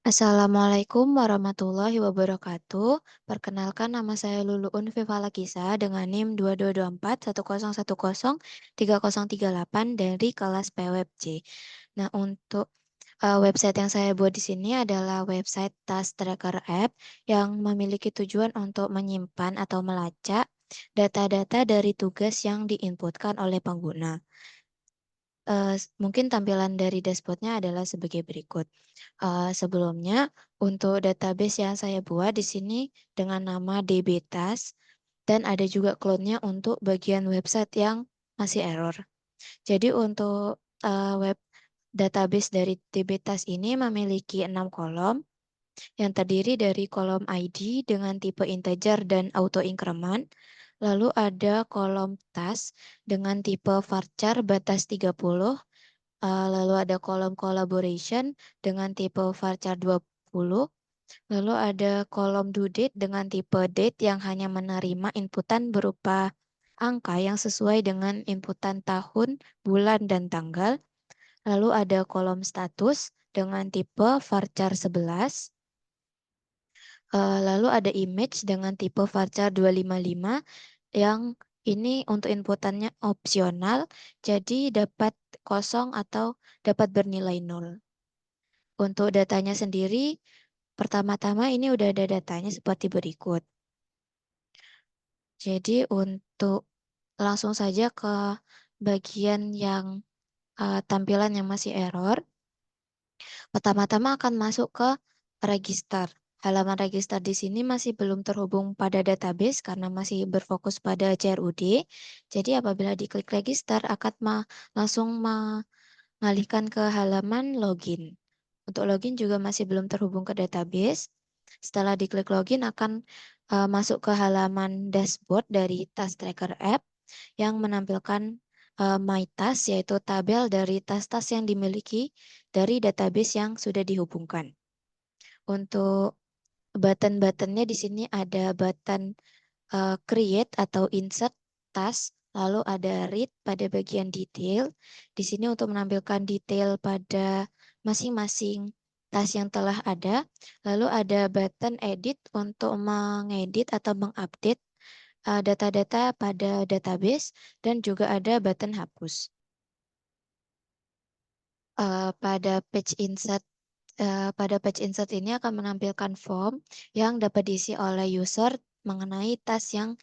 Assalamualaikum warahmatullahi wabarakatuh. Perkenalkan nama saya Luluun Vivala Kisa dengan NIM 2224 1010 3038 dari kelas PWebC. Nah, untuk website yang saya buat di sini adalah website Task Tracker App yang memiliki tujuan untuk menyimpan atau melacak data-data dari tugas yang diinputkan oleh pengguna. Mungkin tampilan dari dashboardnya adalah sebagai berikut. Sebelumnya, untuk database yang saya buat di sini dengan nama DBTask dan ada juga clone-nya untuk bagian website yang masih error. Jadi untuk web database dari DBTask ini memiliki 6 kolom yang terdiri dari kolom ID dengan tipe integer dan auto increment. Lalu ada kolom task dengan tipe varchar batas 30. Lalu ada kolom collaboration dengan tipe varchar 20. Lalu ada kolom due date dengan tipe date yang hanya menerima inputan berupa angka yang sesuai dengan inputan tahun, bulan, dan tanggal. Lalu ada kolom status dengan tipe varchar 11. Lalu ada image dengan tipe varchar 255 yang ini untuk inputannya opsional, jadi dapat kosong atau dapat bernilai 0. Untuk datanya sendiri, pertama-tama ini udah ada datanya seperti berikut. Jadi untuk langsung saja ke bagian yang tampilan yang masih error, pertama-tama akan masuk ke register. Halaman register di sini masih belum terhubung pada database karena masih berfokus pada CRUD. Jadi apabila diklik register akan langsung mengalihkan ke halaman login. Untuk login juga masih belum terhubung ke database. Setelah diklik login akan masuk ke halaman dashboard dari Task Tracker App yang menampilkan My Task, yaitu tabel dari tas-tas yang dimiliki dari database yang sudah dihubungkan. Untuk button-buttonnya di sini ada button create atau insert task, lalu ada read pada bagian detail. Di sini untuk menampilkan detail pada masing-masing task yang telah ada. Lalu ada button edit untuk mengedit atau mengupdate data-data pada database dan juga ada button hapus. Pada page insert ini akan menampilkan form yang dapat diisi oleh user mengenai task yang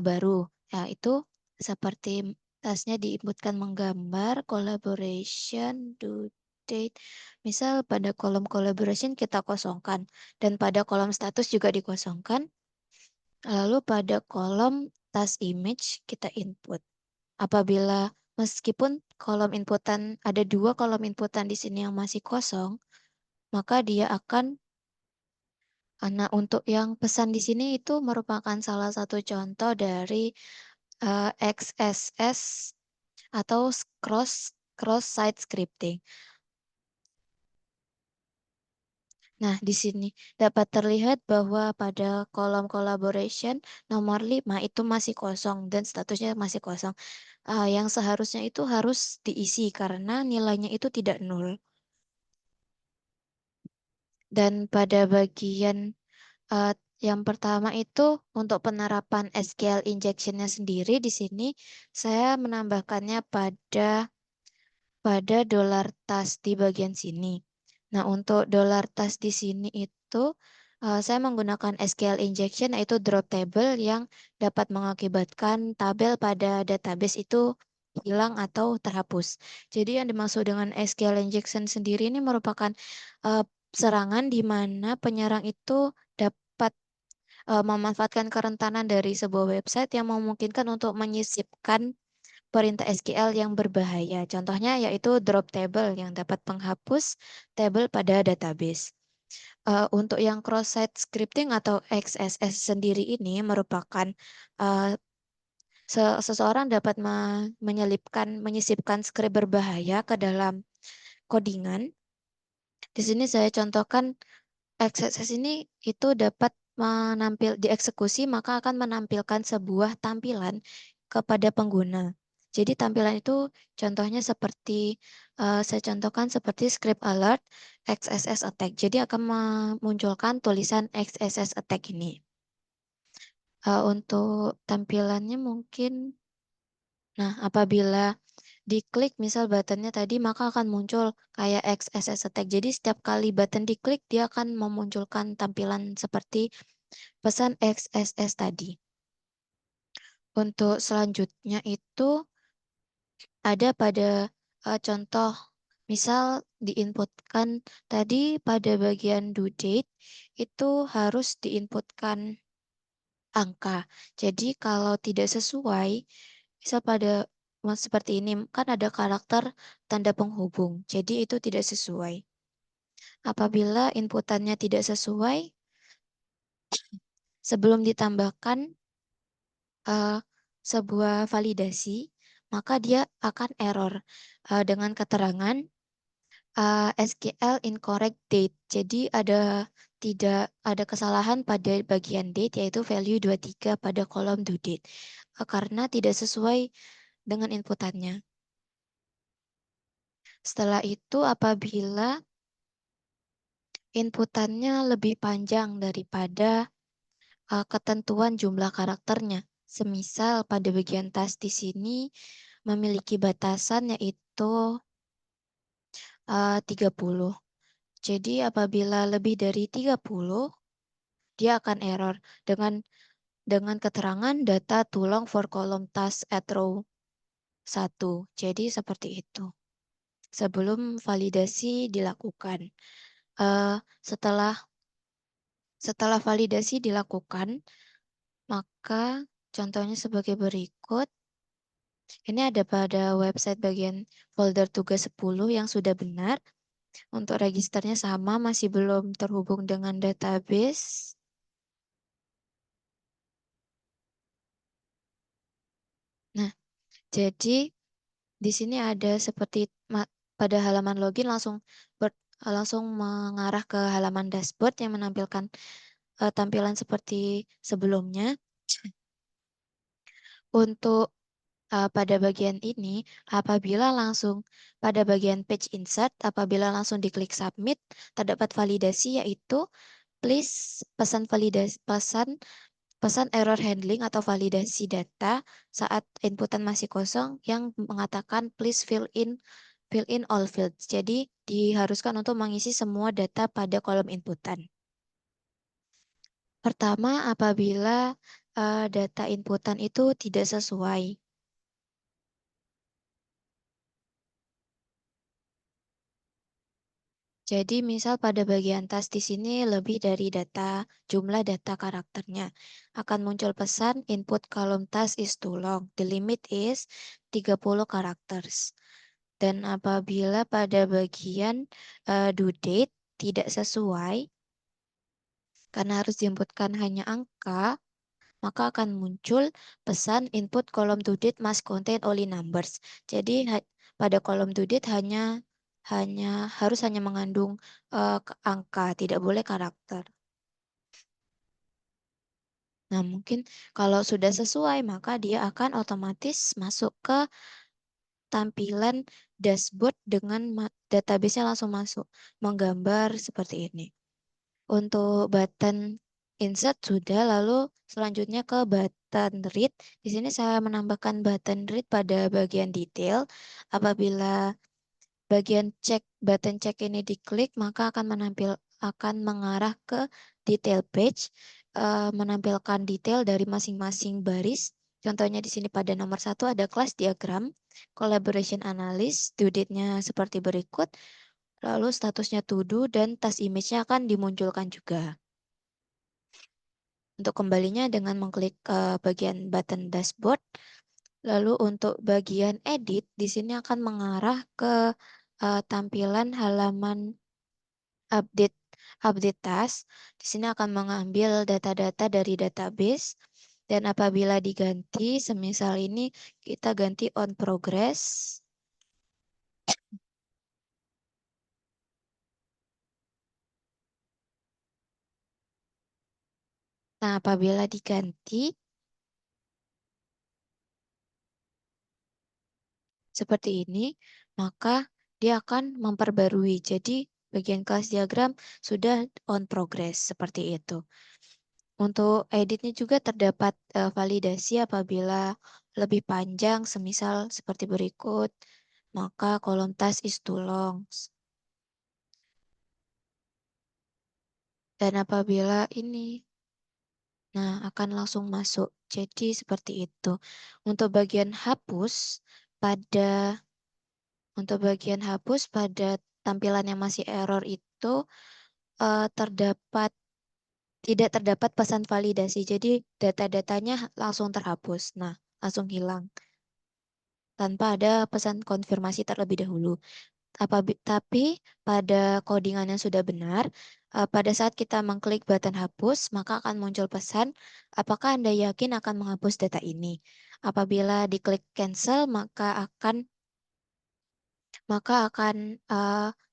baru, yaitu seperti tasnya diinputkan menggambar, collaboration, due date. Misal pada kolom collaboration kita kosongkan dan pada kolom status juga dikosongkan. Lalu pada kolom task image kita input. Apabila meskipun kolom inputan ada dua kolom inputan di sini yang masih kosong, maka dia akan Nah, untuk yang pesan di sini itu merupakan salah satu contoh dari XSS atau cross site scripting. Nah, di sini dapat terlihat bahwa pada kolom collaboration nomor 5 itu masih kosong dan statusnya masih kosong. Yang seharusnya itu harus diisi karena nilainya itu tidak nol. Dan pada bagian uh, yang pertama itu untuk penerapan SQL injection-nya sendiri di sini saya menambahkannya pada dolar tas di bagian sini. Nah, untuk dolar tas di sini itu saya menggunakan SQL injection yaitu drop table yang dapat mengakibatkan tabel pada database itu hilang atau terhapus. Jadi yang dimaksud dengan SQL injection sendiri ini merupakan uh, serangan di mana penyerang itu dapat memanfaatkan kerentanan dari sebuah website yang memungkinkan untuk menyisipkan perintah SQL yang berbahaya. Contohnya yaitu drop table yang dapat menghapus tabel pada database. Untuk yang cross-site scripting atau XSS sendiri ini merupakan uh, seseorang dapat menyisipkan skrip berbahaya ke dalam codingan. Di sini saya contohkan XSS ini itu dapat dieksekusi maka akan menampilkan sebuah tampilan kepada pengguna. Jadi tampilan itu contohnya seperti saya contohkan seperti script alert XSS attack. Jadi akan memunculkan tulisan XSS attack ini. Untuk tampilannya mungkin, nah apabila diklik misal buttonnya tadi maka akan muncul kayak XSS attack. Jadi setiap kali button diklik dia akan memunculkan tampilan seperti pesan XSS tadi. Untuk selanjutnya itu ada pada contoh misal diinputkan tadi pada bagian due date itu harus diinputkan angka. Jadi kalau tidak sesuai, misal pada seperti ini kan ada karakter tanda penghubung. Jadi itu tidak sesuai. Apabila inputannya tidak sesuai, sebelum ditambahkan eh, sebuah validasi, maka dia akan error dengan keterangan SQL incorrect date. Jadi tidak ada kesalahan pada bagian date yaitu value 23 pada kolom due date karena tidak sesuai dengan inputannya. Setelah itu apabila inputannya lebih panjang daripada ketentuan jumlah karakternya. Semisal pada bagian tas di sini memiliki batasan yaitu 30. Jadi apabila lebih dari 30, dia akan error dengan keterangan data too long for column task at row 1. Jadi seperti itu. Sebelum validasi dilakukan. Eh, setelah setelah validasi dilakukan, maka contohnya sebagai berikut. Ini ada pada website bagian folder tugas 10 yang sudah benar. Untuk registernya sama, masih belum terhubung dengan database. Nah, jadi di sini ada seperti pada halaman login langsung mengarah ke halaman dashboard yang menampilkan tampilan seperti sebelumnya. Untuk pada bagian ini, apabila langsung pada bagian page insert, apabila langsung diklik submit, terdapat validasi yaitu please pesan error handling atau validasi data saat inputan masih kosong yang mengatakan please fill in all fields. Jadi diharuskan untuk mengisi semua data pada kolom inputan. Pertama, apabila data inputan itu tidak sesuai. Jadi misal pada bagian tas di sini lebih dari jumlah data karakternya. Akan muncul pesan input column task is too long. The limit is 30 characters. Dan apabila pada bagian due date tidak sesuai, karena harus diinputkan hanya angka, maka akan muncul pesan input kolom due date must contain only numbers. Jadi pada kolom due date hanya harus hanya mengandung angka, tidak boleh karakter. Nah, mungkin kalau sudah sesuai, maka dia akan otomatis masuk ke tampilan dashboard dengan database-nya langsung masuk, menggambar seperti ini. Untuk button insert sudah, lalu selanjutnya ke button read. Di sini saya menambahkan button read pada bagian detail. Apabila bagian button check ini diklik, maka akan mengarah ke detail page, menampilkan detail dari masing-masing baris. Contohnya di sini pada nomor 1 ada class diagram, collaboration analyst, due date-nya seperti berikut, lalu statusnya to do, dan task image-nya akan dimunculkan juga. Untuk kembalinya dengan mengklik ke bagian button dashboard, lalu untuk bagian edit, di sini akan mengarah ke tampilan halaman update update task. Di sini akan mengambil data-data dari database dan apabila diganti, semisal ini kita ganti on progress. Nah, apabila diganti, seperti ini, maka dia akan memperbarui. Jadi bagian kelas diagram sudah on progress seperti itu. Untuk editnya juga terdapat validasi apabila lebih panjang, semisal seperti berikut, maka kolom task is too long. Dan apabila ini, nah akan langsung masuk. Jadi seperti itu. Untuk bagian hapus, pada pada tampilan yang masih error itu terdapat tidak terdapat pesan validasi. Jadi data-datanya langsung terhapus. Nah, langsung hilang tanpa ada pesan konfirmasi terlebih dahulu. Tapi pada codingan yang sudah benar, pada saat kita mengklik button hapus, maka akan muncul pesan, apakah Anda yakin akan menghapus data ini? Apabila diklik cancel, maka akan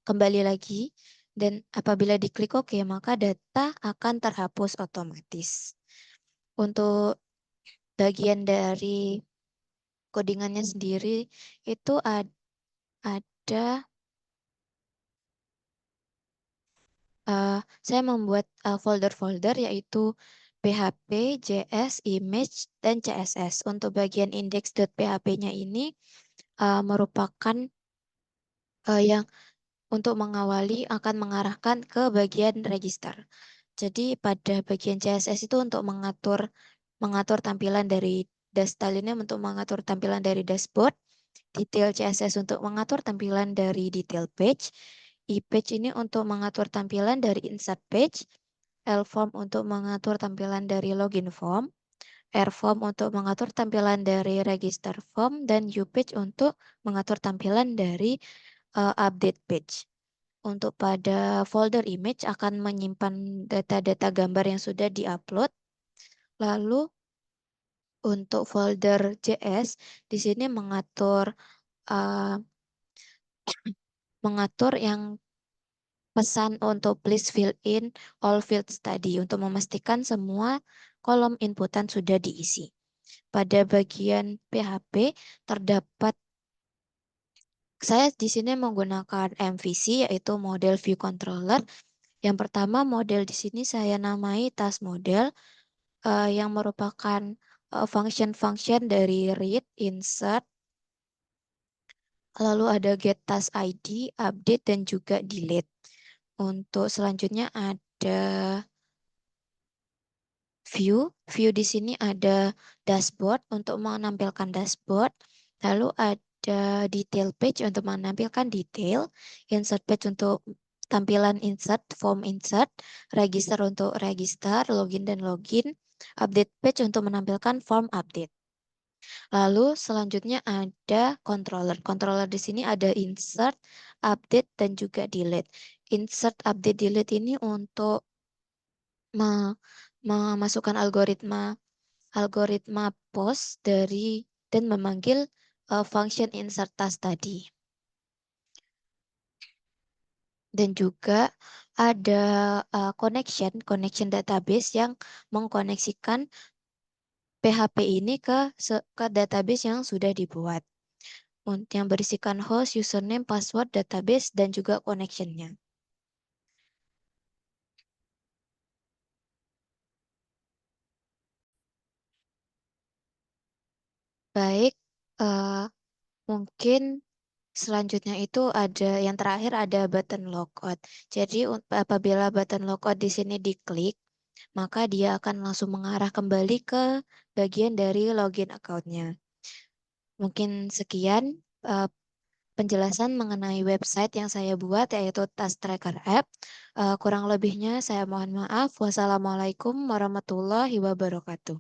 kembali lagi. Dan apabila diklik OK, maka data akan terhapus otomatis. Untuk bagian dari codingannya sendiri itu ada saya membuat folder-folder yaitu PHP, JS, Image, dan CSS. Untuk bagian index.php-nya ini merupakan yang untuk mengawali akan mengarahkan ke bagian register. Jadi pada bagian CSS itu untuk mengatur tampilan dari style ini untuk mengatur tampilan dari dashboard, detail CSS untuk mengatur tampilan dari detail page, e-page ini untuk mengatur tampilan dari insert page, L-form untuk mengatur tampilan dari login form, R-form untuk mengatur tampilan dari register form, dan U-page untuk mengatur tampilan dari update page. Untuk pada folder image akan menyimpan data-data gambar yang sudah diupload. Lalu untuk folder JS di sini uh, mengatur yang pesan untuk please fill in all fields tadi untuk memastikan semua kolom inputan sudah diisi. Pada bagian PHP terdapat saya di sini menggunakan MVC yaitu model view controller. Yang pertama model di sini saya namai task model yang merupakan function-function dari read, insert, lalu ada get task ID, update, dan juga delete. Untuk selanjutnya ada view. View di sini ada dashboard untuk menampilkan dashboard. Lalu ada detail page untuk menampilkan detail. Insert page untuk tampilan insert, form insert. Register untuk register, login dan login. Update page untuk menampilkan form update. Lalu selanjutnya ada controller. Controller di sini ada insert, update, dan juga delete. Insert, update, delete ini untuk memasukkan algoritma post dari dan memanggil function insert task tadi. Dan juga ada connection database yang mengkoneksikan PHP ini ke database yang sudah dibuat. Yang berisikan host, username, password, database, dan juga connection-nya. Baik, mungkin selanjutnya itu ada yang terakhir ada button logout. Jadi apabila button logout di sini diklik, maka dia akan langsung mengarah kembali ke bagian dari login account-nya. Mungkin sekian penjelasan mengenai website yang saya buat yaitu Task Tracker App. Kurang lebihnya saya mohon maaf. Wassalamualaikum warahmatullahi wabarakatuh.